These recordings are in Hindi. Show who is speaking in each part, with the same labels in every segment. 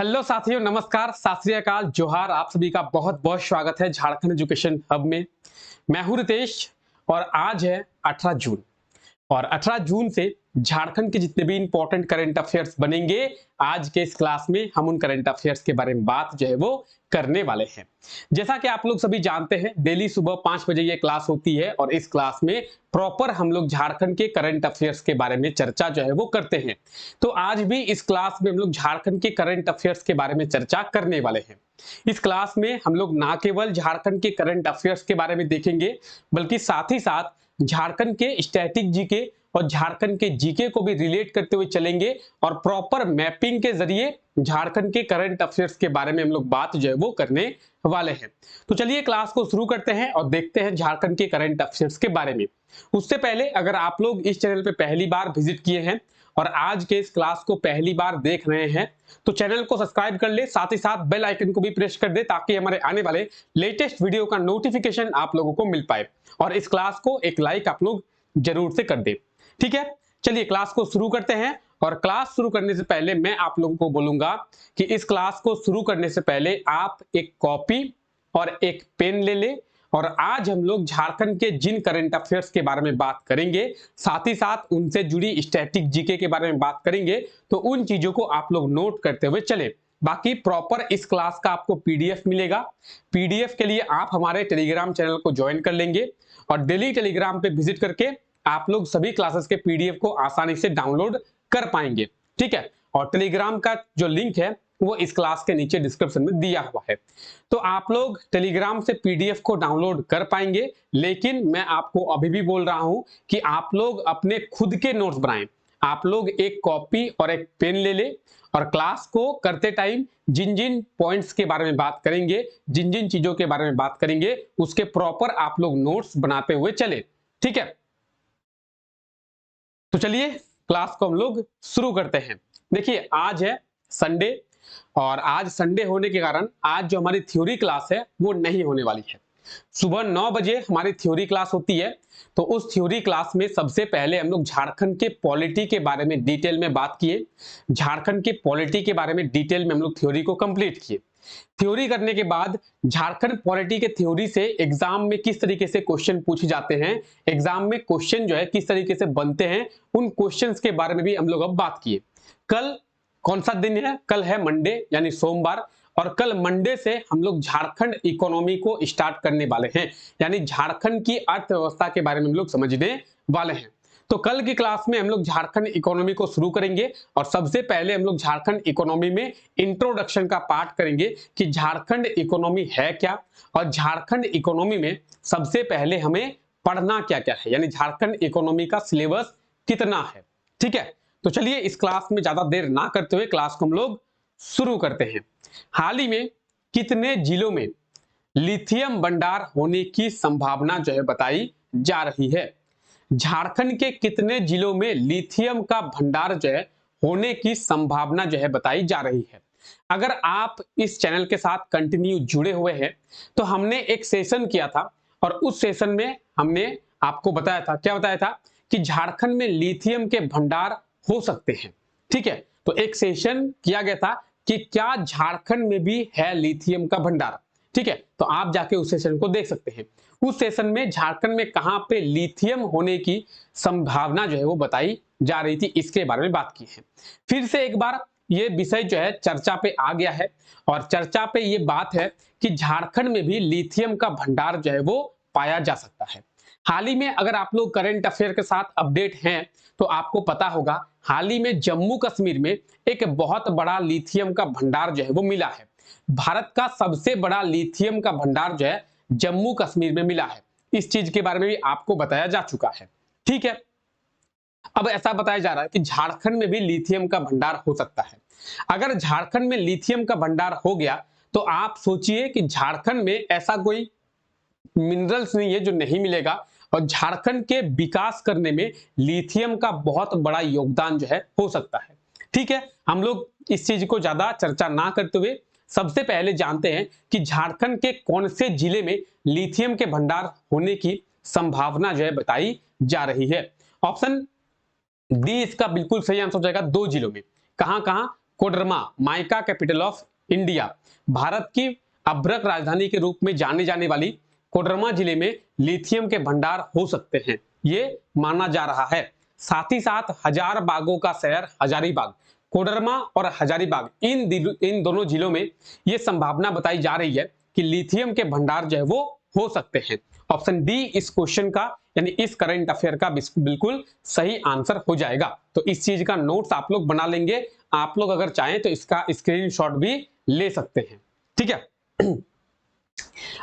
Speaker 1: हेलो साथियों, नमस्कार, सत श्री अकाल, जोहार। आप सभी का बहुत बहुत स्वागत है झारखंड एजुकेशन हब में। मैं हूं रितेश और आज है 18 जून और 18 जून से झारखंड के जितने भी इंपॉर्टेंट करंट अफेयर्स बनेंगे, आज के इस क्लास में हम उन करंट अफेयर्स के बारे में बात जो है वो करने वाले हैं। जैसा कि आप लोग सभी जानते हैं, डेली सुबह 5 बजे ये क्लास होती है और इस क्लास में प्रॉपर हम लोग झारखंड के करंट अफेयर्स के बारे में चर्चा जो है वो करते हैं। तो आज भी इस क्लास में हम लोग झारखंड के करंट अफेयर्स के बारे में चर्चा करने वाले हैं। इस क्लास में हम लोग ना केवल झारखंड के करंट अफेयर्स के बारे में देखेंगे, बल्कि साथ ही साथ झारखंड के स्टैटिक जीके और झारखंड के जीके को भी रिलेट करते हुए चलेंगे और प्रॉपर मैपिंग के जरिए झारखंड के करंट अफेयर्स के बारे में हम लोग बात जो है वो करने वाले हैं। तो चलिए क्लास को शुरू करते हैं और देखते हैं झारखंड के करंट अफेयर्स के बारे में। उससे पहले अगर आप लोग इस चैनल पे पहली बार विजिट किए हैं और आज के इस क्लास को पहली बार देख रहे हैं तो चैनल को सब्सक्राइब कर ले, साथ ही साथ बेल आइकन को भी प्रेस कर दे ताकि हमारे आने वाले लेटेस्ट वीडियो का नोटिफिकेशन आप लोगों को मिल पाए। और इस क्लास को एक लाइक आप लोग जरूर से कर दे। ठीक है, चलिए क्लास को शुरू करते हैं। और क्लास शुरू करने से पहले मैं आप लोगों को बोलूंगा कि इस क्लास को शुरू करने से पहले आप एक कॉपी और एक पेन ले ले और आज हम लोग झारखंड के जिन करंट अफेयर्स के बारे में बात करेंगे, साथ ही साथ उनसे जुड़ी स्टैटिक जीके के बारे में बात करेंगे, तो उन चीजों को आप लोग नोट करते हुए चले। बाकी प्रॉपर इस क्लास का आपको पीडीएफ मिलेगा। पीडीएफ के लिए आप हमारे टेलीग्राम चैनल को ज्वाइन कर लेंगे और डेली टेलीग्राम पे विजिट करके आप लोग सभी क्लासेस के पीडीएफ को आसानी से डाउनलोड कर पाएंगे। ठीक है, और टेलीग्राम का जो लिंक है वो इस क्लास के नीचे डिस्क्रिप्शन में दिया हुआ है। तो आप लोग टेलीग्राम से पीडीएफ को डाउनलोड कर पाएंगे, लेकिन मैं आपको अभी भी बोल रहा हूं कि आप लोग अपने खुद के नोट्स बनाएं। आप लोग एक कॉपी और एक पेन ले ले और क्लास को करते टाइम जिन जिन पॉइंट्स के बारे में बात करेंगे, जिन जिन चीजों के बारे में बात करेंगे, उसके प्रॉपर आप लोग नोट्स बनाते हुए चले। ठीक है, तो चलिए क्लास को हम लोग शुरू करते हैं। देखिए, आज है संडे और आज संडे होने के कारण आज जो हमारी थ्योरी क्लास है वो नहीं होने वाली है। सुबह 9 बजे हमारी थ्योरी क्लास होती है। तो उस थ्योरी क्लास में सबसे पहले हम लोग झारखंड के पॉलिटी के बारे में डिटेल में बात किए। झारखंड के पॉलिटी के बारे में डिटेल में हम लोग थ्योरी को कंप्लीट किए। थ्योरी करने के बाद झारखंड पॉलिटी के थ्योरी से एग्जाम में किस तरीके से क्वेश्चन पूछे जाते हैं, एग्जाम में क्वेश्चन जो है किस तरीके से बनते हैं, उन क्वेश्चंस के बारे में भी हम लोग अब बात किए। कल कौन सा दिन है? कल है मंडे यानी सोमवार और कल मंडे से हम लोग झारखंड इकोनॉमी को स्टार्ट करने वाले हैं, यानी झारखंड की अर्थव्यवस्था के बारे में हम लोग समझने वाले हैं। तो कल की क्लास में हम लोग झारखंड इकोनॉमी को शुरू करेंगे और सबसे पहले हम लोग झारखंड इकोनॉमी में इंट्रोडक्शन का पार्ट करेंगे कि झारखंड इकोनॉमी है क्या और झारखंड इकोनॉमी में सबसे पहले हमें पढ़ना क्या क्या है, यानी झारखंड इकोनॉमी का सिलेबस कितना है। ठीक है, तो चलिए इस क्लास में ज्यादा देर ना करते हुए क्लास को हम लोग शुरू करते हैं। हाल ही में कितने जिलों में लिथियम भंडार होने की संभावना जो है बताई जा रही है? झारखंड के कितने जिलों में लिथियम का भंडार जो है होने की संभावना जो है बताई जा रही है? अगर आप इस चैनल के साथ कंटिन्यू जुड़े हुए हैं तो हमने एक सेशन किया था और उस सेशन में हमने आपको बताया था, क्या बताया था कि झारखंड में लिथियम के भंडार हो सकते हैं। ठीक है, तो एक सेशन किया गया था कि क्या झारखंड में भी है लिथियम का भंडार। ठीक है, तो आप जाके उस सेशन को देख सकते हैं। उस सेशन में झारखंड में कहां पे लिथियम होने की संभावना जो है वो बताई जा रही थी, इसके बारे में बात की है। फिर से एक बार ये विषय जो है चर्चा पे आ गया है और चर्चा पे ये बात है कि झारखंड में भी लिथियम का भंडार जो है वो पाया जा सकता है। हाल ही में अगर आप लोग करंट अफेयर के साथ अपडेट हैं तो आपको पता होगा, हाल ही में जम्मू कश्मीर में एक बहुत बड़ा लिथियम का भंडार जो है वो मिला है। भारत का सबसे बड़ा लिथियम का भंडार जो है जम्मू कश्मीर में मिला है। इस चीज के बारे में भी आपको बताया जा चुका है। ठीक है, अब ऐसा बताया जा रहा है कि झारखंड में भी लिथियम का भंडार हो सकता है। अगर झारखंड में लिथियम का भंडार हो गया तो आप सोचिए कि झारखंड में ऐसा कोई मिनरल्स नहीं है जो नहीं मिलेगा और झारखंड के विकास करने में लिथियम का बहुत बड़ा योगदान जो है हो सकता है। ठीक है, हम लोग इस चीज को ज्यादा चर्चा ना करते हुए सबसे पहले जानते हैं कि झारखंड के कौन से जिले में लिथियम के भंडार होने की संभावना जो है बताई जा रही है। ऑप्शन डी इसका बिल्कुल सही आंसर हो जाएगा, 2 जिलों में। कहां कहां? Koderma mica capital of India, Bharat की अभ्रक राजधानी के रूप में जाने जाने वाली कोडरमा जिले में लिथियम के भंडार हो सकते हैं, ये माना जा रहा है। साथ ही साथ हजार बागों का शहर हजारीबाग, कोडरमा और हजारीबाग इन दोनों जिलों में यह संभावना बताई जा रही है कि लिथियम के भंडार जो है वो हो सकते हैं। ऑप्शन डी इस क्वेश्चन का यानी इस करंट अफेयर का बिल्कुल सही आंसर हो जाएगा। तो इस चीज का नोट्स आप लोग बना लेंगे, आप लोग अगर चाहें तो इसका स्क्रीनशॉट भी ले सकते हैं, ठीक है।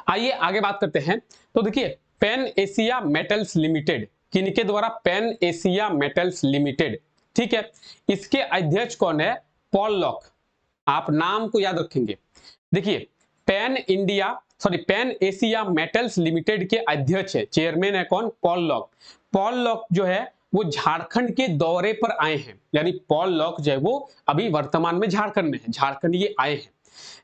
Speaker 1: आइए आगे बात करते हैं। तो देखिए पैन एशिया मेटल्स लिमिटेड, किनके द्वारा? पैन एशिया मेटल्स लिमिटेड, ठीक है। इसके अध्यक्ष कौन है? पॉल लॉक, आप नाम को याद रखेंगे। देखिए पैन एशिया मेटल्स लिमिटेड के अध्यक्ष है, चेयरमैन है कौन? Paul lock. पॉल लॉक जो है वो झारखंड के दौरे पर आए हैं, यानी पॉल लॉक जो है वो अभी वर्तमान में झारखंड में है, झारखंड ये आए हैं।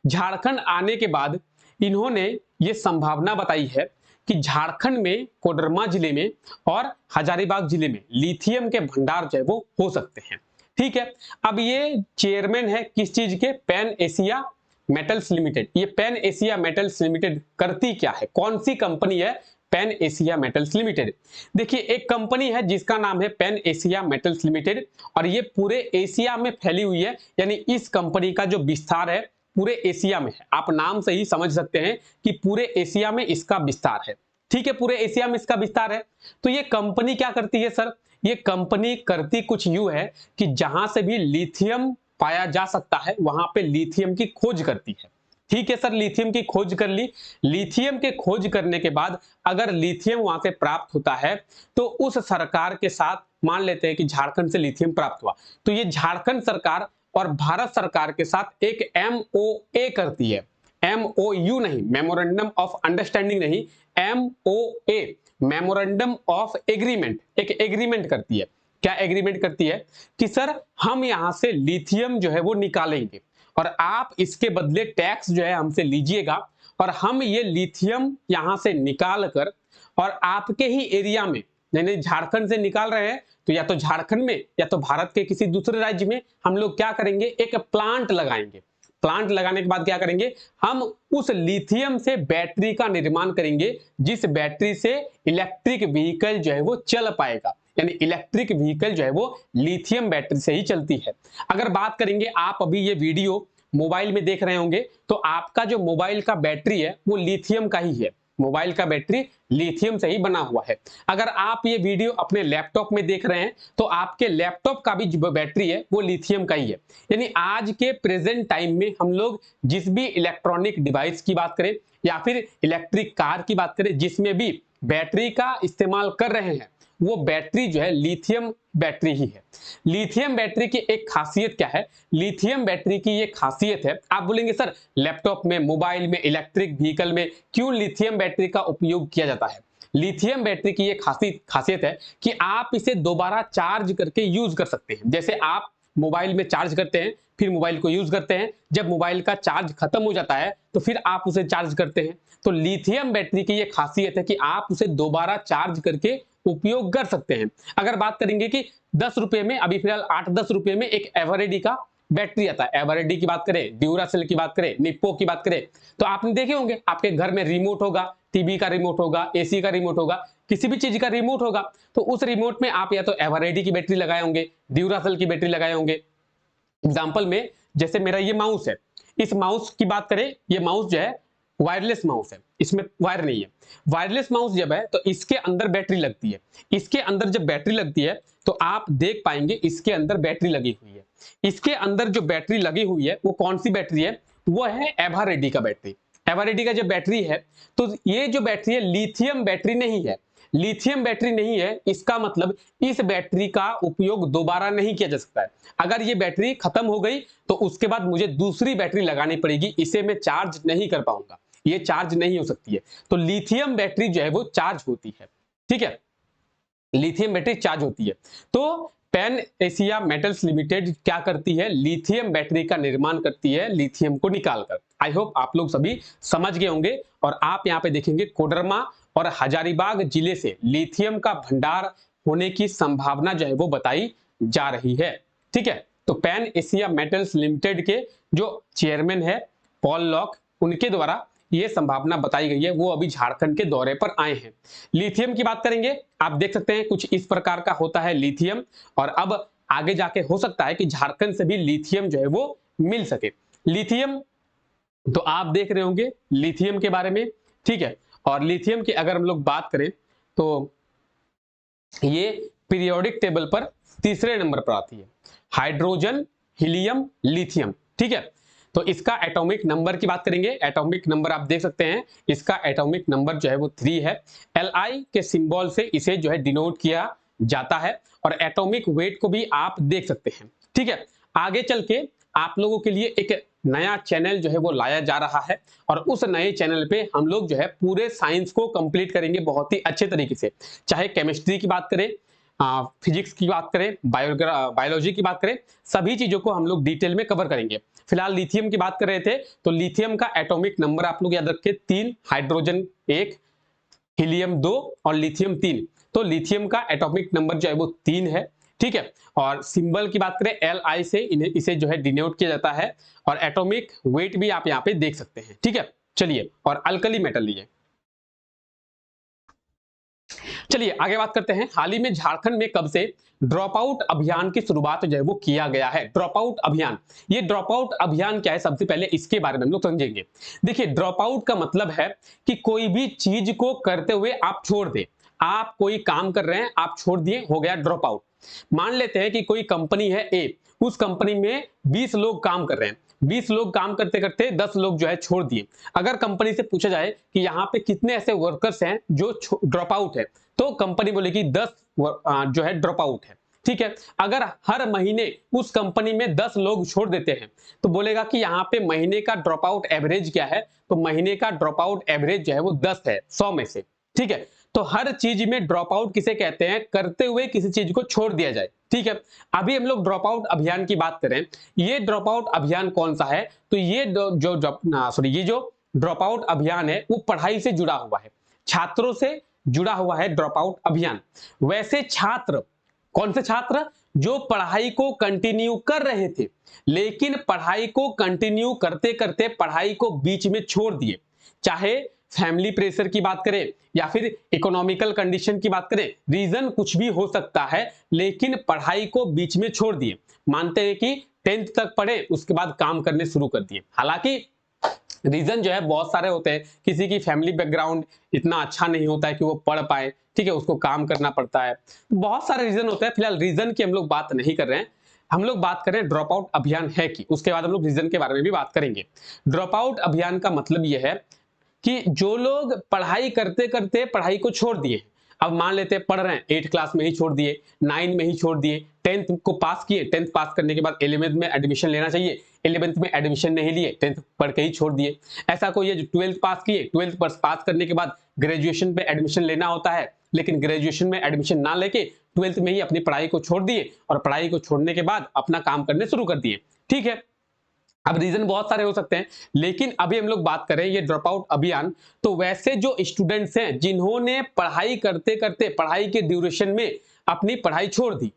Speaker 1: झारखंड आने के बाद इन्होंने ये संभावना बताई है कि झारखंड में कोडरमा जिले में और हजारीबाग जिले में लिथियम के भंडार जो है वो हो सकते हैं, ठीक है। अब ये चेयरमैन है किस चीज के? Pan Asia metals limited. ये पैन एशिया मेटल्स लिमिटेड करती क्या है? कौन सी कंपनी है पैन एशिया मेटल्स लिमिटेड? देखिए एक कंपनी है जिसका नाम है पैन एशिया मेटल्स लिमिटेड और ये पूरे एशिया में फैली हुई है, यानी इस कंपनी का जो विस्तार है पूरे एशिया में है। आप नाम से ही समझ सकते हैं कि पूरे एशिया में इसका विस्तार है, ठीक है, पूरे एशिया में इसका विस्तार है। तो ये कंपनी क्या करती है सर? ये कंपनी करती कुछ यूं है कि जहां से भी लिथियम पाया जा सकता है वहां पे लिथियम की खोज करती है, ठीक है सर। लिथियम की खोज कर ली, लिथियम के खोज करने के बाद अगर लिथियम वहां से प्राप्त होता है तो उस सरकार के साथ, मान लेते हैं कि झारखंड से लिथियम प्राप्त हुआ, तो ये झारखंड सरकार और भारत सरकार के साथ एक MOA करती है। MOU नहीं, मेमोरेंडम ऑफ अंडरस्टैंडिंग नहीं, MOA मेमोरेंडम ऑफ एग्रीमेंट, एक एग्रीमेंट करती है। क्या एग्रीमेंट करती है? कि सर हम यहां से लिथियम जो है वो निकालेंगे और आप इसके बदले टैक्स जो है हमसे लीजिएगा और हम ये लिथियम यहां से निकाल कर और आपके ही एरिया में, नहीं झारखंड से निकाल रहे हैं तो या तो झारखंड में या तो भारत के किसी दूसरे राज्य में हम लोग क्या करेंगे? एक प्लांट लगाएंगे। प्लांट लगाने के बाद क्या करेंगे? हम उस लिथियम से बैटरी का निर्माण करेंगे, जिस बैटरी से इलेक्ट्रिक व्हीकल जो है वो चल पाएगा, यानी इलेक्ट्रिक व्हीकल जो है वो लिथियम बैटरी से ही चलती है। अगर बात करेंगे, आप अभी ये वीडियो मोबाइल में देख रहे होंगे तो आपका जो मोबाइल का बैटरी है वो लिथियम का ही है, मोबाइल का बैटरी लिथियम से ही बना हुआ है। अगर आप ये वीडियो अपने लैपटॉप में देख रहे हैं तो आपके लैपटॉप का भी जो बैटरी है वो लिथियम का ही है। यानी आज के प्रेजेंट टाइम में हम लोग जिस भी इलेक्ट्रॉनिक डिवाइस की बात करें या फिर इलेक्ट्रिक कार की बात करें, जिसमें भी बैटरी का इस्तेमाल कर रहे हैं, वो बैटरी जो है लिथियम बैटरी ही है। लिथियम बैटरी की एक खासियत क्या है? लिथियम बैटरी की ये खासियत है, आप बोलेंगे सर लैपटॉप में, मोबाइल में, इलेक्ट्रिक व्हीकल में क्यों लिथियम बैटरी का उपयोग किया जाता है? लिथियम बैटरी की ये खासियत है कि आप इसे दोबारा चार्ज करके यूज कर सकते हैं। जैसे आप मोबाइल में चार्ज करते हैं, फिर मोबाइल को यूज करते हैं, जब मोबाइल का चार्ज खत्म हो जाता है तो फिर आप उसे चार्ज करते हैं। तो लिथियम बैटरी की ये खासियत है कि आप उसे दोबारा चार्ज करके उपयोग कर सकते हैं। अगर बात करेंगे कि 10 रुपए में, अभी फिलहाल 8-10 रुपए में एक एवरेडी का बैटरी आता है, एवरेडी की बात करें, ड्यूरासेल की बात करें, निप्पो की बात करें, तो आपने देखे होंगे आपके घर में रिमोट होगा, टीवी का रिमोट होगा, एसी का रिमोट होगा, किसी भी चीज का रिमोट होगा, तो उस रिमोट में आप या तो एवरेडी की बैटरी लगाए होंगे, ड्यूरासेल की बैटरी लगाए होंगे। एग्जाम्पल में जैसे मेरा ये माउस है, इस माउस की बात करें, ये माउस जो है वायरलेस माउस है, इसमें वायर नहीं है। वायरलेस माउस जब है तो इसके अंदर बैटरी लगती है, इसके अंदर जब बैटरी लगती है तो आप देख पाएंगे इसके अंदर बैटरी लगी हुई है। इसके अंदर जो बैटरी लगी हुई है वो कौन सी बैटरी है? वो है एवरेडी का बैटरी। एवरेडी का जो बैटरी है, तो ये जो बैटरी है लिथियम बैटरी नहीं है। लिथियम बैटरी नहीं है, इसका मतलब इस बैटरी का उपयोग दोबारा नहीं किया जा सकता है। अगर ये बैटरी खत्म हो गई तो उसके बाद मुझे दूसरी बैटरी लगानी पड़ेगी, इसे मैं चार्ज नहीं कर पाऊंगा, ये चार्ज नहीं हो सकती है। तो लिथियम बैटरी जो है वो चार्ज होती है, ठीक है, लिथियम बैटरी चार्ज होती है। तो पैन एशिया मेटल्स लिमिटेड क्या करती है? लिथियम बैटरी का निर्माण करती है, लिथियम को निकालकर। आई होप आप लोग सभी समझ गए होंगे। और आप यहाँ पे देखेंगे कोडरमा और हजारीबाग जिले से लिथियम का भंडार होने की संभावना जो है वो बताई जा रही है, ठीक है। तो पैन एशिया मेटल्स लिमिटेड के जो चेयरमैन है पॉल लॉक, उनके द्वारा ये संभावना बताई गई है, वो अभी झारखंड के दौरे पर आए हैं। लिथियम की बात करेंगे, आप देख सकते हैं कुछ इस प्रकार का होता है लिथियम, और अब आगे जाके हो सकता है कि झारखंड से भी लिथियम जो है वो मिल सके। लिथियम तो आप देख रहे होंगे लिथियम के बारे में, ठीक है। और लिथियम की अगर हम लोग बात करें तो ये पीरियोडिक टेबल पर तीसरे नंबर पर आती है, हाइड्रोजन, हीलियम, लिथियम, ठीक है। तो इसका एटॉमिक नंबर की बात करेंगे, एटॉमिक नंबर आप देख सकते हैं, इसका एटॉमिक नंबर जो है वो 3 है। Li के सिंबल से इसे जो है डिनोट किया जाता है, और एटॉमिक वेट को भी आप देख सकते हैं, ठीक है। आगे चल के आप लोगों के लिए एक नया चैनल जो है वो लाया जा रहा है, और उस नए चैनल पे हम लोग जो है पूरे साइंस को कंप्लीट करेंगे बहुत ही अच्छे तरीके से, चाहे केमिस्ट्री की बात करें, फिजिक्स की बात करें, बायोलॉजी की बात करें, सभी चीजों को हम लोग डिटेल में कवर करेंगे। फिलहाल लिथियम की बात कर रहे थे, तो लिथियम का एटॉमिक नंबर आप लोग याद रखें 3, हाइड्रोजन 1, हीलियम 2 और लिथियम 3। तो लिथियम का एटॉमिक नंबर जो है वो 3 है, ठीक है। और सिंबल की बात करें Li से इसे जो है डिनोट किया जाता है, और एटॉमिक वेट भी आप यहाँ पे देख सकते हैं, ठीक है। चलिए, और अल्कली मेटल लिए, चलिए आगे बात करते हैं। हाल ही में झारखंड में कब से ड्रॉप आउट अभियान की शुरुआत जो है वो किया गया है। ड्रॉप आउट अभियान, ये ड्रॉप आउट अभियान क्या है, सबसे पहले इसके बारे में हम लोग समझेंगे। देखिए, ड्रॉप आउट का मतलब है कि कोई भी चीज को करते हुए आप छोड़ दें। आप कोई काम कर रहे हैं, आप छोड़ दिए, हो गया ड्रॉप आउट। मान लेते हैं कि कोई कंपनी है ए, उस कंपनी में 20 लोग काम कर रहे हैं, 20 लोग काम करते करते 10 लोग जो है छोड़ दिए। अगर कंपनी से पूछा जाए कि यहाँ पे कितने ऐसे वर्कर्स हैं जो ड्रॉप आउट है, तो कंपनी बोलेगी 10 जो है ड्रॉप आउट है, ठीक है। अगर हर महीने उस कंपनी में 10 लोग छोड़ देते हैं, तो बोलेगा कि यहाँ पे महीने का ड्रॉप आउट एवरेज क्या है, तो महीने का ड्रॉप आउट एवरेज जो है वो 10 है 100 में से, ठीक है। तो हर चीज में ड्रॉप आउट किसे कहते हैं, करते हुए किसी चीज को छोड़ दिया जाए, ठीक है। अभी हम लोग ड्रॉप आउट अभियान की बात करें, ये ड्रॉप आउट अभियान कौन सा है, तो ये ये जो ड्रॉप आउट अभियान है वो पढ़ाई से जुड़ा हुआ है, छात्रों से जुड़ा हुआ है ड्रॉप आउट अभियान। वैसे छात्र, कौन से छात्र, जो पढ़ाई को कंटिन्यू कर रहे थे, लेकिन पढ़ाई को कंटिन्यू करते करते पढ़ाई को बीच में छोड़ दिए, चाहे फैमिली प्रेशर की बात करें या फिर इकोनॉमिकल कंडीशन की बात करें, रीजन कुछ भी हो सकता है, लेकिन पढ़ाई को बीच में छोड़ दिए। मानते हैं कि 10th तक पढ़े, उसके बाद काम करने शुरू कर दिए। हालांकि रीजन जो है बहुत सारे होते हैं, किसी की फैमिली बैकग्राउंड इतना अच्छा नहीं होता है कि वो पढ़ पाए, ठीक है, उसको काम करना पड़ता है, बहुत सारे रीजन होते हैं। फिलहाल रीजन की हम लोग बात नहीं कर रहे हैं, हम लोग बात करें ड्रॉप आउट अभियान है कि, उसके बाद हम लोग रीजन के बारे में भी बात करेंगे। ड्रॉप आउट अभियान का मतलब यह है कि जो लोग पढ़ाई करते करते पढ़ाई को छोड़ दिए, अब मान लेते हैं पढ़ रहे हैं 8 क्लास में ही छोड़ दिए, 9 में ही छोड़ दिए, 10th को पास किए, 10th पास करने के बाद 11th में एडमिशन लेना चाहिए, 11th में एडमिशन नहीं लिए, 10th पढ़ के ही छोड़ दिए। ऐसा कोई है जो 12th पास किए, 12th पास करने के बाद ग्रेजुएशन पे एडमिशन लेना होता है, लेकिन ग्रेजुएशन में एडमिशन ना लेके 12th में ही अपनी पढ़ाई को छोड़ दिए, और पढ़ाई को छोड़ने के बाद अपना काम करने शुरू कर दिए, ठीक है। अब रीजन बहुत सारे हो सकते हैं, लेकिन अभी हम लोग बात करें ये ड्रॉप आउट अभियान, तो वैसे जो स्टूडेंट्स हैं जिन्होंने पढ़ाई करते करते पढ़ाई के ड्यूरेशन में अपनी पढ़ाई छोड़ दी,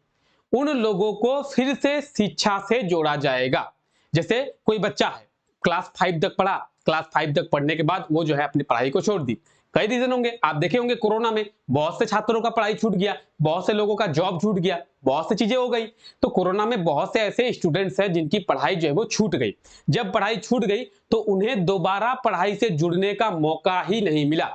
Speaker 1: उन लोगों को फिर से शिक्षा से जोड़ा जाएगा। जैसे कोई बच्चा है, क्लास 5 तक पढ़ा, क्लास 5 तक पढ़ने के बाद वो जो है अपनी पढ़ाई को छोड़ दी। कई रीजन होंगे, आप देखे होंगे कोरोना में बहुत से छात्रों का पढ़ाई छूट गया, बहुत से लोगों का जॉब छूट गया, बहुत सी चीजें हो गई। तो कोरोना में बहुत से ऐसे स्टूडेंट्स हैं जिनकी पढ़ाई जो है वो छूट गई। जब पढ़ाई छूट गई तो उन्हें दोबारा पढ़ाई से जुड़ने का मौका ही नहीं मिला।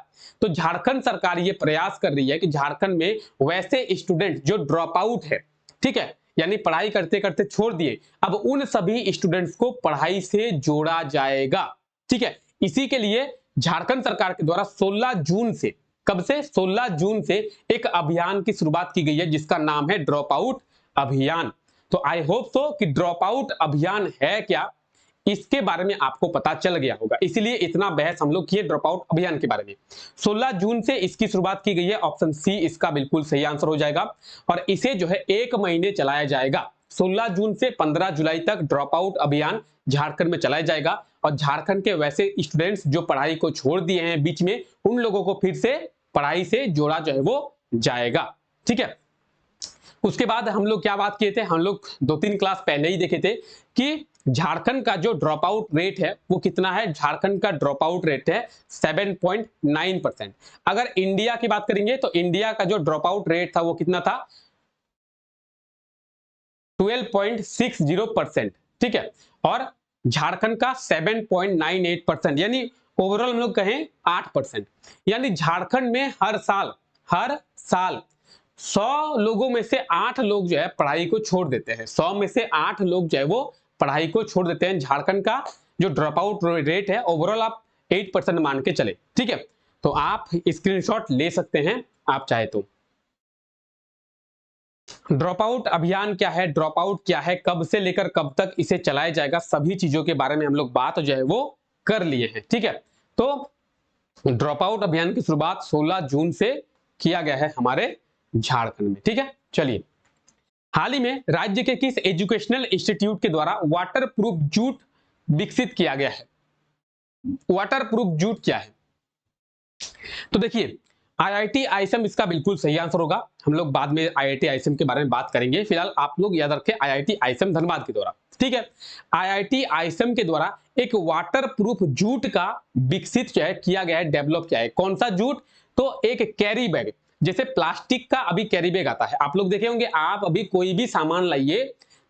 Speaker 1: तो झारखंड सरकार ये प्रयास कर रही है कि झारखंड में वैसे स्टूडेंट जो ड्रॉप आउट है, ठीक है, यानी पढ़ाई करते करते छोड़ दिए, अब उन सभी स्टूडेंट्स को पढ़ाई से जोड़ा जाएगा, ठीक है। इसी के लिए झारखंड सरकार के द्वारा 16 जून से, कब से, 16 जून से एक अभियान की शुरुआत की गई है जिसका नाम है ड्रॉप आउट अभियान। तो आई होप सो कि ड्रॉप आउट अभियान है क्या, इसके बारे में आपको पता चल गया होगा, इसलिए इतना बहस हम लोग किए ड्रॉप आउट अभियान के बारे में। 16 जून से इसकी शुरुआत की गई है, ऑप्शन सी इसका बिल्कुल सही आंसर हो जाएगा, और इसे जो है 1 महीने चलाया जाएगा। 16 जून से 15 जुलाई तक ड्रॉप आउट अभियान झारखंड में चलाया जाएगा, और झारखंड के वैसे स्टूडेंट्स जो पढ़ाई को छोड़ दिए हैं बीच में, उन लोगों को फिर से पढ़ाई से जोड़ा जो है वो जाएगा, ठीक है। उसके बाद हम लोग क्या बात किए थे, हम लोग 2-3 क्लास पहले ही देखे थे कि झारखंड का जो ड्रॉप आउट रेट है वो कितना है। झारखंड का ड्रॉप आउट रेट है 7.9%। अगर इंडिया की बात करेंगे तो इंडिया का जो ड्रॉप आउट रेट था वो कितना था, 12.60%। ठीक है, और झारखंड का 7.98%, यानी ओवरऑल हम लोग कहें 8%। यानी झारखंड में हर साल 100 लोगों में से 8 लोग जो है पढ़ाई को छोड़ देते हैं। 100 में से 8 लोग जो है वो पढ़ाई को छोड़ देते हैं। झारखंड का जो ड्रॉप आउट रेट है ओवरऑल आप 8% मान के चले। ठीक है, तो आप स्क्रीनशॉट ले सकते हैं आप चाहे तो। ड्रॉप आउट अभियान क्या है, ड्रॉप आउट क्या है, कब से लेकर कब तक इसे चलाया जाएगा, सभी चीजों के बारे में हम लोग बात जो है वो कर लिए हैं। ठीक है, तो ड्रॉप आउट अभियान की शुरुआत 16 जून से किया गया है हमारे झारखंड में। ठीक है, चलिए, हाल ही में राज्य के किस एजुकेशनल इंस्टीट्यूट के द्वारा वाटर प्रूफ जूट विकसित किया गया है। वाटर प्रूफ जूट क्या है, तो देखिए आईआईटी आईएसएम इसका बिल्कुल सही आंसर होगा। हम लोग बाद में आईआईटी आईएसएम के बारे में बात करेंगे, फिलहाल आप लोग याद रखें आईआईटी आईएसएम धनबाद के द्वारा। ठीक है, आईआईटी आईएसएम के द्वारा एक वाटर प्रूफ जूट का विकसित जो है किया गया है, डेवलप किया है। कौन सा जूट, तो एक कैरी बैग, जैसे प्लास्टिक का अभी कैरी बैग आता है, आप लोग देखे होंगे, आप अभी कोई भी सामान लाइए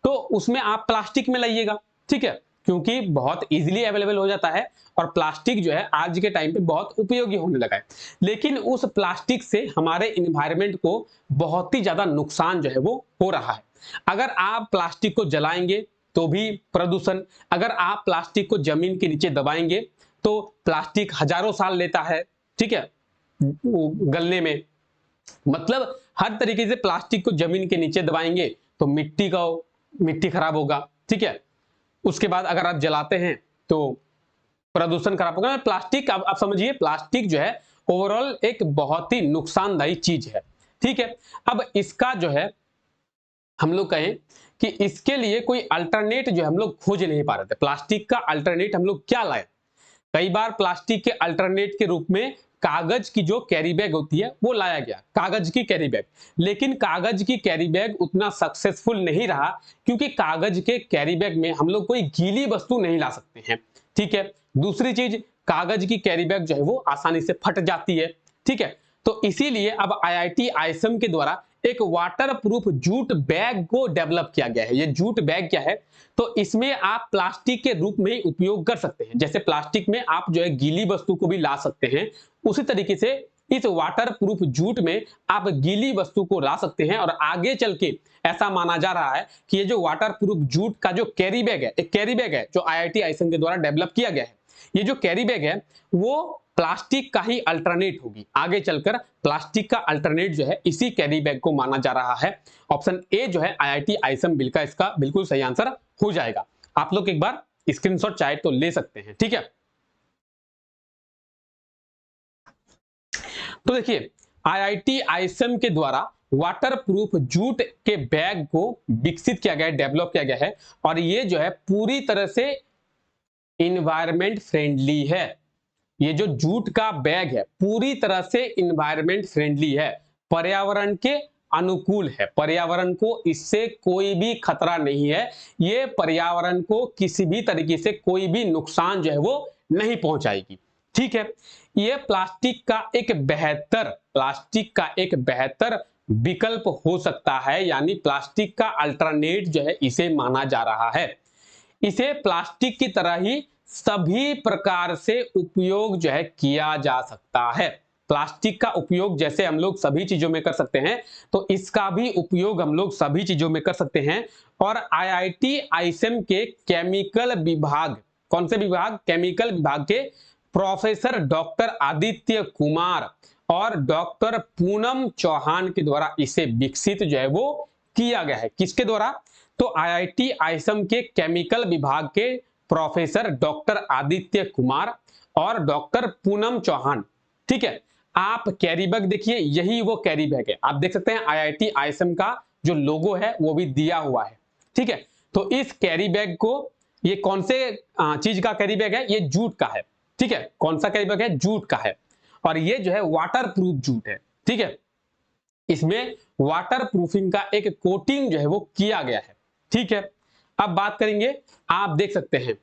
Speaker 1: तो उसमें आप प्लास्टिक में लाइएगा। ठीक है, क्योंकि बहुत इजीली अवेलेबल हो जाता है और प्लास्टिक जो है आज के टाइम पे बहुत उपयोगी होने लगा है। लेकिन उस प्लास्टिक से हमारे इन्वायरमेंट को बहुत ही ज्यादा नुकसान जो है वो हो रहा है। अगर आप प्लास्टिक को जलाएंगे तो भी प्रदूषण, अगर आप प्लास्टिक को जमीन के नीचे दबाएंगे तो प्लास्टिक हजारों साल लेता है, ठीक है, गलने में। मतलब हर तरीके से प्लास्टिक को जमीन के नीचे दबाएंगे तो मिट्टी खराब होगा। ठीक है, उसके बाद अगर आप जलाते हैं तो प्रदूषण खराब होगा। प्लास्टिक, आप समझिए प्लास्टिक जो है ओवरऑल एक बहुत ही नुकसानदायी चीज है। ठीक है, अब इसका जो है हम लोग कहें कि इसके लिए कोई अल्टरनेट जो हम लोग खोज नहीं पा रहे थे। प्लास्टिक का अल्टरनेट हम लोग क्या लाए, कई बार प्लास्टिक के अल्टरनेट के रूप में कागज की जो कैरी बैग होती है वो लाया गया, कागज की कैरी बैग। लेकिन कागज की कैरी बैग उतना सक्सेसफुल नहीं रहा, क्योंकि कागज के कैरी बैग में हम लोग कोई गीली वस्तु नहीं ला सकते हैं। ठीक है, दूसरी चीज, कागज की कैरी बैग जो है वो आसानी से फट जाती है। ठीक है, तो इसीलिए अब आईआईटी आईएसएम के द्वारा एक वाटर प्रूफ जूट बैग को डेवलप किया गया है। ये जूट बैग क्या है, तो इसमें आप प्लास्टिक के रूप में उपयोग कर सकते हैं। जैसे प्लास्टिक में आप जो है गीली वस्तु को भी ला सकते हैं, उसी तरीके से इस वाटर प्रूफ जूट में आप गीली वस्तु को ला सकते हैं। और आगे चल के ऐसा माना जा रहा है कि ये जो वाटर प्रूफ जूट का जो कैरी बैग है, एक कैरी बैग है जो आईआईटी आईएसएम के द्वारा डेवलप किया गया है। ये जो कैरी बैग है वो प्लास्टिक का ही अल्टरनेट होगी। आगे चलकर प्लास्टिक का अल्टरनेट जो है इसी कैरी बैग को माना जा रहा है। ऑप्शन ए जो है आईआईटी आईएसएम बिल का इसका बिल्कुल सही आंसर हो जाएगा। आप लोग एक बार स्क्रीनशॉट चाहे तो ले सकते हैं। ठीक है, तो देखिए आईआईटी आईएसएम के द्वारा वाटर प्रूफ जूट के बैग को विकसित किया गया है, डेवलप किया गया है। और ये जो है पूरी तरह से इन्वायरमेंट फ्रेंडली है। ये जो जूट का बैग है पूरी तरह से इन्वायरमेंट फ्रेंडली है, पर्यावरण के अनुकूल है। पर्यावरण को इससे कोई भी खतरा नहीं है। ये पर्यावरण को किसी भी तरीके से कोई भी नुकसान जो है वो नहीं पहुंचाएगी। ठीक है, ये प्लास्टिक का एक बेहतर विकल्प हो सकता है, यानी प्लास्टिक का अल्टरनेट जो है इसे माना जा रहा है। इसे प्लास्टिक की तरह ही सभी प्रकार से उपयोग जो है किया जा सकता है। प्लास्टिक का उपयोग जैसे हम लोग सभी चीजों में कर सकते हैं, तो इसका भी उपयोग हम लोग सभी चीजों में कर सकते हैं। और आईआईटी आईएसएम के केमिकल विभाग, कौन से विभाग, केमिकल विभाग के प्रोफेसर डॉक्टर आदित्य कुमार और डॉक्टर पूनम चौहान के द्वारा इसे विकसित जो है वो किया गया है। किसके द्वारा, तो आईआईटी आईएसएम के केमिकल विभाग के प्रोफेसर डॉक्टर आदित्य कुमार और डॉक्टर पूनम चौहान। ठीक है, आप कैरी बैग देखिए, यही वो कैरी बैग है। आप देख सकते हैं आईआईटी आईएसएम का जो लोगो है वो भी दिया हुआ है। ठीक है, तो इस कैरी बैग को, ये कौन से चीज का कैरी बैग है, ये जूट का है। ठीक है, कौन सा कैरी बैग है, जूट का है। और ये जो है वाटर प्रूफ जूट है। ठीक है, इसमें वाटर प्रूफिंग का एक कोटिंग जो है वो किया गया है। ठीक है, अब बात करेंगे, आप देख सकते हैं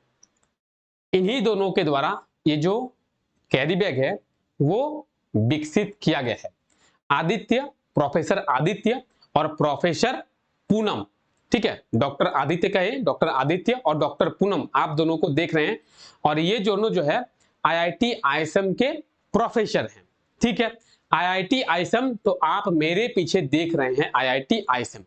Speaker 1: इन्हीं दोनों के द्वारा ये जो कैरी बैग है वो विकसित किया गया है। आदित्य, प्रोफेसर आदित्य और प्रोफेसर पूनम। ठीक है, डॉक्टर आदित्य का है, डॉक्टर आदित्य और डॉक्टर पूनम, आप दोनों को देख रहे हैं। और ये दोनों जो है आईआईटी आईएसएम के प्रोफेसर हैं। ठीक है, आईआईटी आईएसएम, तो आप मेरे पीछे देख रहे हैं आईआईटी आईएसएम।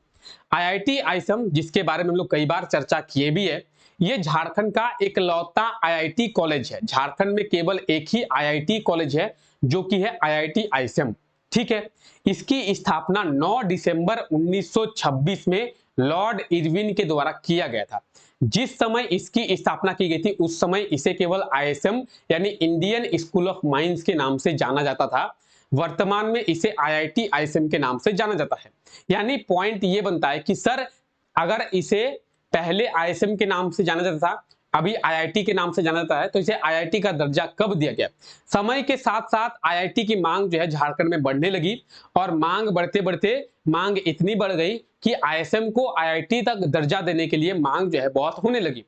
Speaker 1: आईआईटी आईएसएम जिसके बारे में हम लोग कई बार चर्चा किए भी है, ये झारखंड का इकलौता आईआईटी कॉलेज है। झारखंड में केवल एक ही आईआईटी कॉलेज है जो कि है आईआईटी आईएसएम। ठीक है, इसकी स्थापना 9 दिसंबर 1926 में लॉर्ड इरविन के द्वारा किया गया था। जिस समय इसकी स्थापना की गई थी उस समय इसे केवल आईएसएम यानी इंडियन स्कूल ऑफ माइंस के नाम से जाना जाता था। वर्तमान में इसे आईआईटी आईएसएम के नाम से जाना जाता है। यानी पॉइंट ये बनता है कि सर अगर इसे पहले आईएसएम के नाम से जाना जाता था, अभी आईआईटी के नाम से जाना जाता है, तो इसे आईआईटी का दर्जा कब दिया गया? समय के साथ साथ आईआईटी की मांग जो है झारखंड में बढ़ने लगी और मांग बढ़ते बढ़ते मांग इतनी बढ़ गई कि आईएसएम को आईआईटी तक दर्जा देने के लिए मांग जो है बहुत होने लगी।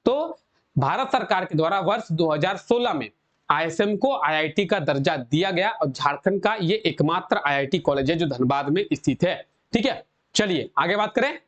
Speaker 1: तो भारत सरकार के द्वारा वर्ष 2016 में आईएसएम को आईआईटी का दर्जा दिया गया और झारखंड का ये एकमात्र आईआईटी कॉलेज है जो धनबाद में स्थित है। ठीक है, चलिए आगे बात करें।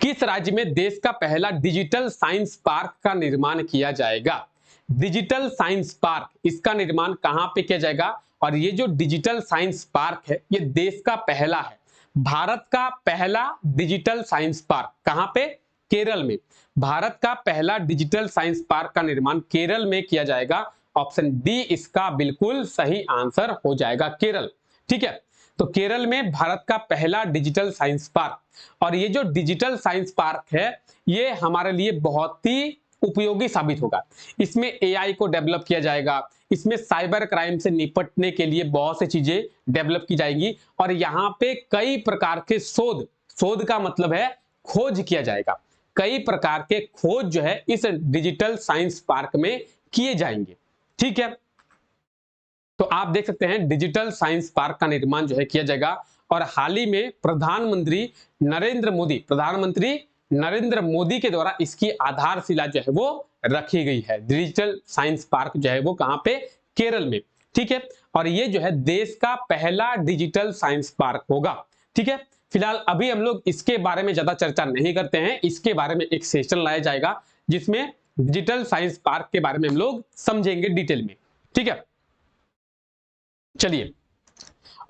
Speaker 1: किस राज्य में देश का पहला डिजिटल साइंस पार्क का निर्माण किया जाएगा? डिजिटल साइंस पार्क, इसका निर्माण कहां पे किया जाएगा? और ये जो डिजिटल साइंस पार्क है ये देश का पहला है, भारत का पहला डिजिटल साइंस पार्क। कहां पे? केरल में। भारत का पहला डिजिटल साइंस पार्क का निर्माण केरल में किया जाएगा। ऑप्शन डी इसका बिल्कुल सही आंसर हो जाएगा, केरल। ठीक है, तो केरल में भारत का पहला डिजिटल साइंस पार्क। और ये जो डिजिटल साइंस पार्क है ये हमारे लिए बहुत ही उपयोगी साबित होगा। इसमें एआई को डेवलप किया जाएगा, इसमें साइबर क्राइम से निपटने के लिए बहुत सी चीजें डेवलप की जाएंगी और यहाँ पे कई प्रकार के शोध का मतलब है खोज किया जाएगा। कई प्रकार के खोज जो है इस डिजिटल साइंस पार्क में किए जाएंगे। ठीक है, तो आप देख सकते हैं डिजिटल साइंस पार्क का निर्माण जो है किया जाएगा। और हाल ही में प्रधानमंत्री नरेंद्र मोदी के द्वारा इसकी आधारशिला जो है वो रखी गई है। डिजिटल साइंस पार्क जो है वो कहां पे? केरल में। ठीक है, और ये जो है देश का पहला डिजिटल साइंस पार्क होगा। ठीक है, फिलहाल अभी हम लोग इसके बारे में ज्यादा चर्चा नहीं करते हैं, इसके बारे में एक सेशन लाया जाएगा जिसमें डिजिटल साइंस पार्क के बारे में हम लोग समझेंगे डिटेल में। ठीक है, चलिए,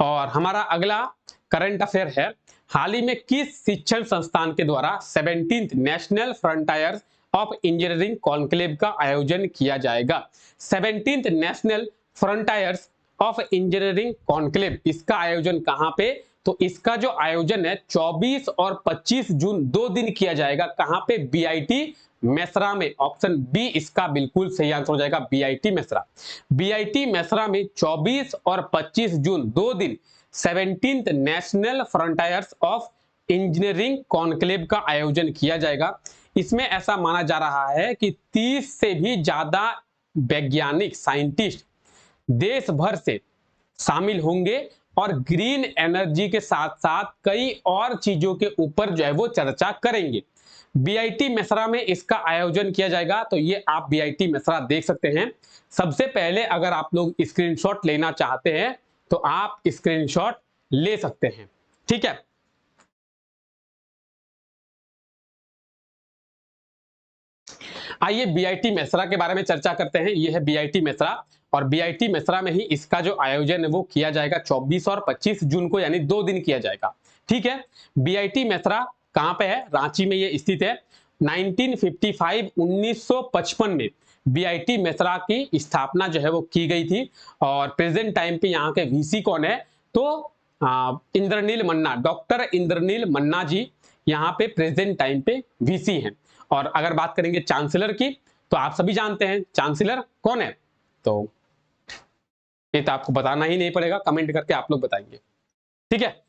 Speaker 1: और हमारा अगला करंट अफेयर है, हाल ही में किस शिक्षण संस्थान के द्वारा 17th national frontiers of engineering conclave का आयोजन किया जाएगा? 17th national frontiers of engineering conclave, इसका आयोजन कहां पे? तो इसका जो आयोजन है 24 और 25 जून 2 दिन किया जाएगा। कहां पे? बीआईटी मेसरा में। ऑप्शन बी इसका बिल्कुल सही आंसर हो जाएगा, बीआईटी मेसरा। बीआईटी मेसरा में 24 और 25 जून 2 दिन 17th national frontiers of engineering conclave का आयोजन किया जाएगा। इसमें ऐसा माना जा रहा है कि 30 से भी ज्यादा वैज्ञानिक साइंटिस्ट देश भर से शामिल होंगे और ग्रीन एनर्जी के साथ साथ कई और चीजों के ऊपर जो है वो चर्चा करेंगे। बीआईटी मेसरा में इसका आयोजन किया जाएगा। तो ये आप बीआईटी मेसरा देख सकते हैं। सबसे पहले अगर आप लोग स्क्रीनशॉट लेना चाहते हैं तो आप स्क्रीनशॉट ले सकते हैं। ठीक है, आइए बीआईटी मेसरा के बारे में चर्चा करते हैं। यह है बीआईटी मेसरा और बीआईटी मेसरा में ही इसका जो आयोजन है वो किया जाएगा 24 और 25 जून को, यानी 2 दिन किया जाएगा। ठीक है, बीआईटी मेसरा कहां पे है? रांची में ये स्थित है। 1955 में बीआईटी मेसरा की स्थापना जो है वो की गई थी और प्रेजेंट टाइम पे यहाँ के वीसी कौन है? तो इंद्रनील मन्ना, डॉक्टर इंद्रनील मन्ना जी यहाँ पे प्रेजेंट टाइम पे वीसी हैं। और अगर बात करेंगे चांसलर की तो आप सभी जानते हैं चांसलर कौन है, तो ये तो आपको बताना ही नहीं पड़ेगा, कमेंट करके आप लोग बताएंगे। ठीक है,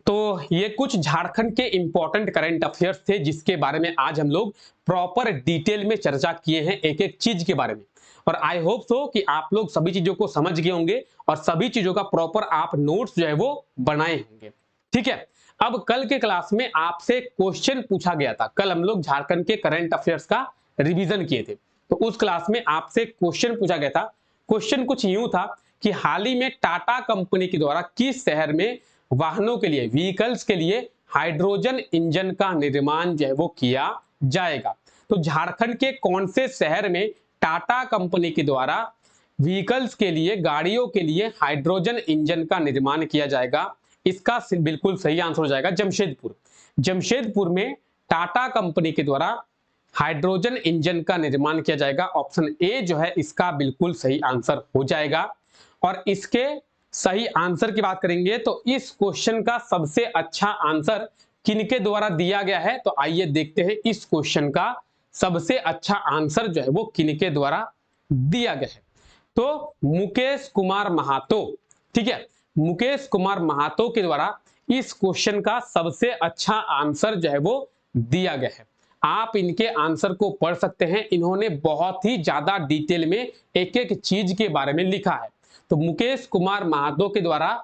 Speaker 1: तो ये कुछ झारखंड के इंपॉर्टेंट करंट अफेयर्स थे जिसके बारे में आज हम लोग प्रॉपर डिटेल में चर्चा किए हैं एक एक चीज के बारे में। और आई होप सो कि आप लोग सभी चीजों को समझ गए होंगे और सभी चीजों का प्रॉपर आप नोट्स जो है वो बनाए होंगे। ठीक है, अब कल के क्लास में आपसे क्वेश्चन पूछा गया था। कल हम लोग झारखंड के करंट अफेयर्स का रिवीजन किए थे, तो उस क्लास में आपसे क्वेश्चन पूछा गया था। क्वेश्चन कुछ यूं था कि हाल ही में टाटा कंपनी के द्वारा किस शहर में वाहनों के लिए, व्हीकल्स के लिए हाइड्रोजन इंजन का निर्माण जो है वो किया जाएगा। तो झारखंड के कौन से शहर में टाटा कंपनी के द्वारा व्हीकल्स के लिए, गाड़ियों के लिए हाइड्रोजन इंजन का निर्माण किया जाएगा? इसका बिल्कुल सही आंसर हो जाएगा जमशेदपुर। जमशेदपुर में टाटा कंपनी के द्वारा हाइड्रोजन इंजन का निर्माण किया जाएगा। ऑप्शन ए जो है इसका बिल्कुल सही आंसर हो जाएगा। और इसके सही आंसर की बात करेंगे तो इस क्वेश्चन का सबसे अच्छा आंसर किनके द्वारा दिया गया है, तो आइए देखते हैं इस क्वेश्चन का सबसे अच्छा आंसर जो है वो किनके द्वारा दिया गया है। तो मुकेश कुमार महातो, ठीक है, मुकेश कुमार महातो के द्वारा इस क्वेश्चन का सबसे अच्छा आंसर जो है वो दिया गया है। आप इनके आंसर को पढ़ सकते हैं, इन्होंने बहुत ही ज्यादा डिटेल में एक एक चीज के बारे में लिखा है। तो मुकेश कुमार महातो के द्वारा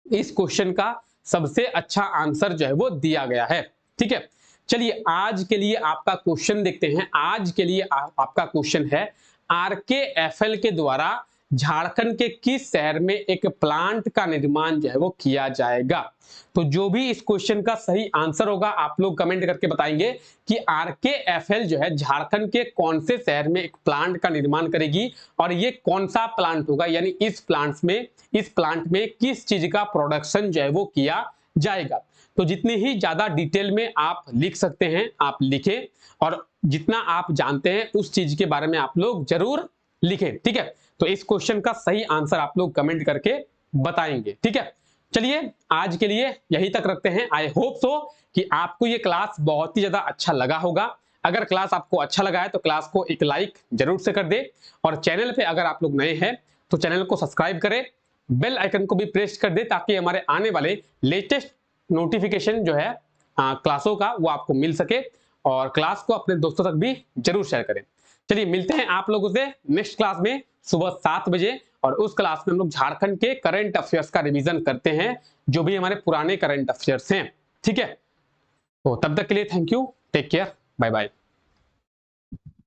Speaker 1: इस क्वेश्चन का सबसे अच्छा आंसर जो है वो दिया गया है। ठीक है, चलिए आज के लिए आपका क्वेश्चन देखते हैं। आज के लिए आपका क्वेश्चन है, आरकेएफएल के द्वारा झारखंड के किस शहर में एक प्लांट का निर्माण जो है वो किया जाएगा? तो जो भी इस क्वेश्चन का सही आंसर होगा आप लोग कमेंट करके बताएंगे कि आरकेएफएल जो है झारखंड के कौन से शहर में एक प्लांट का निर्माण करेगी और ये कौन सा प्लांट होगा, यानी इस प्लांट में किस चीज का प्रोडक्शन जो है वो किया जाएगा। तो जितनी ही ज्यादा डिटेल में आप लिख सकते हैं आप लिखें, और जितना आप जानते हैं उस चीज के बारे में आप लोग जरूर लिखें। ठीक है, तो इस क्वेश्चन का सही आंसर आप लोग कमेंट करके बताएंगे। ठीक है, चलिए आज के लिए यही तक रखते हैं। आई होप सो कि आपको ये क्लास बहुत ही ज्यादा अच्छा लगा होगा। अगर क्लास आपको अच्छा लगा है तो क्लास को एक लाइक जरूर से कर दे, और चैनल पे अगर आप लोग नए हैं तो चैनल को सब्सक्राइब करें, बेल आइकन को भी प्रेस कर दे ताकि हमारे आने वाले लेटेस्ट नोटिफिकेशन जो है क्लासों का वो आपको मिल सके, और क्लास को अपने दोस्तों तक भी जरूर शेयर करें। चलिए मिलते हैं आप लोगों से नेक्स्ट क्लास में सुबह 7 बजे, और उस क्लास में हम लोग झारखंड के करंट अफेयर्स का रिवीजन करते हैं, जो भी हमारे पुराने करंट अफेयर्स हैं। ठीक है, तो तब तक के लिए thank you, take care, bye bye.